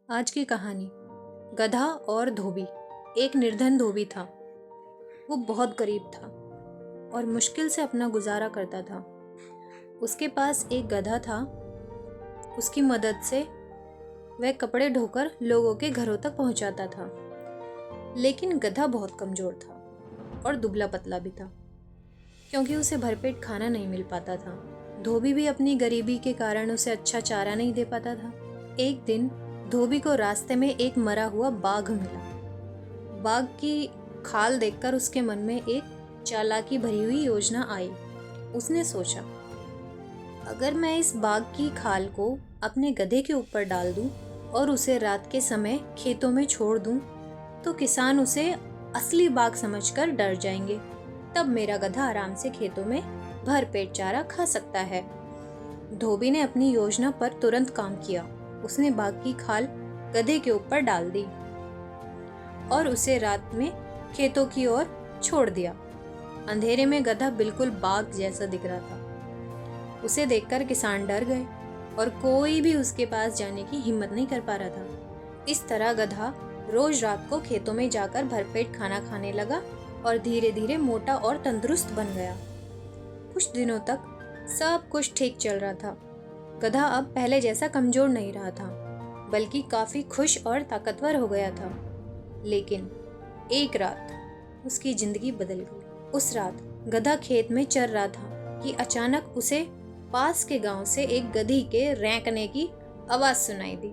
आज की कहानी गधा और धोबी। एक निर्धन धोबी था। वो बहुत गरीब था और मुश्किल से अपना गुजारा करता था। उसके पास एक गधा था। उसकी मदद से वह कपड़े ढोकर लोगों के घरों तक पहुंचाता था। लेकिन गधा बहुत कमजोर था और दुबला पतला भी था, क्योंकि उसे भरपेट खाना नहीं मिल पाता था। धोबी भी अपनी गरीबी के कारण उसे अच्छा चारा नहीं दे पाता था। एक दिन धोबी को रास्ते में एक मरा हुआ बाघ मिला। बाघ की खाल देखकर उसके मन में एक चालाकी भरी हुई योजना आई। उसने सोचा, अगर मैं इस बाघ की खाल को अपने गधे के ऊपर डाल दूं और उसे रात के समय खेतों में छोड़ दूं, तो किसान उसे असली बाघ समझकर डर जाएंगे। तब मेरा गधा आराम से खेतों में भरपेट चारा खा सकता है। धोबी ने अपनी योजना पर तुरंत काम किया। उसने बाघ की खाल गधे के ऊपर डाल दी और उसे रात में खेतों की ओर छोड़ दिया। अंधेरे में गधा बिल्कुल बाघ जैसा दिख रहा था। उसे देखकर किसान डर गए और कोई भी उसके पास जाने की हिम्मत नहीं कर पा रहा था। इस तरह गधा रोज रात को खेतों में जाकर भरपेट खाना खाने लगा और धीरे धीरे मोटा और तंदुरुस्त बन गया। कुछ दिनों तक सब कुछ ठीक चल रहा था। गधा अब पहले जैसा कमजोर नहीं रहा था, बल्कि काफी खुश और ताकतवर हो गया था। लेकिन एक रात उसकी जिंदगी बदल गई। उस रात गधा खेत में चर रहा था कि अचानक उसे पास के गांव से एक गधी के रैंकने की आवाज सुनाई दी।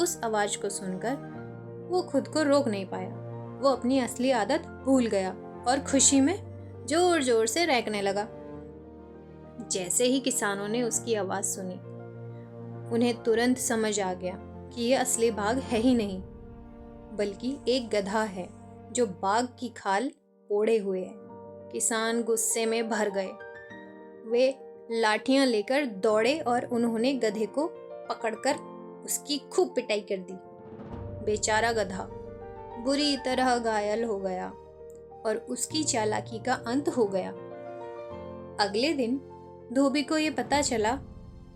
उस आवाज को सुनकर वो खुद को रोक नहीं पाया। वो अपनी असली आदत भूल गया और खुशी में जोर जोर से रैंकने लगा। जैसे ही किसानों ने उसकी आवाज सुनी, उन्हें तुरंत समझ आ गया कि ये असली बाघ है ही नहीं, बल्कि एक गधा है जो बाघ की खाल ओढ़े हुए है। किसान गुस्से में भर गए। वे लाठियां लेकर दौड़े और उन्होंने गधे को पकड़कर उसकी खूब पिटाई कर दी। बेचारा गधा बुरी तरह घायल हो गया और उसकी चालाकी का अंत हो गया। अगले दिन धोबी को ये पता चला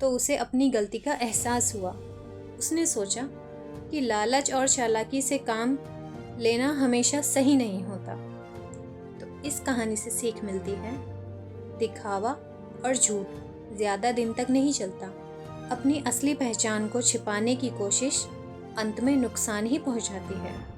तो उसे अपनी गलती का एहसास हुआ। उसने सोचा कि लालच और चालाकी से काम लेना हमेशा सही नहीं होता। तो इस कहानी से सीख मिलती है, दिखावा और झूठ ज्यादा दिन तक नहीं चलता। अपनी असली पहचान को छिपाने की कोशिश अंत में नुकसान ही पहुंचाती है।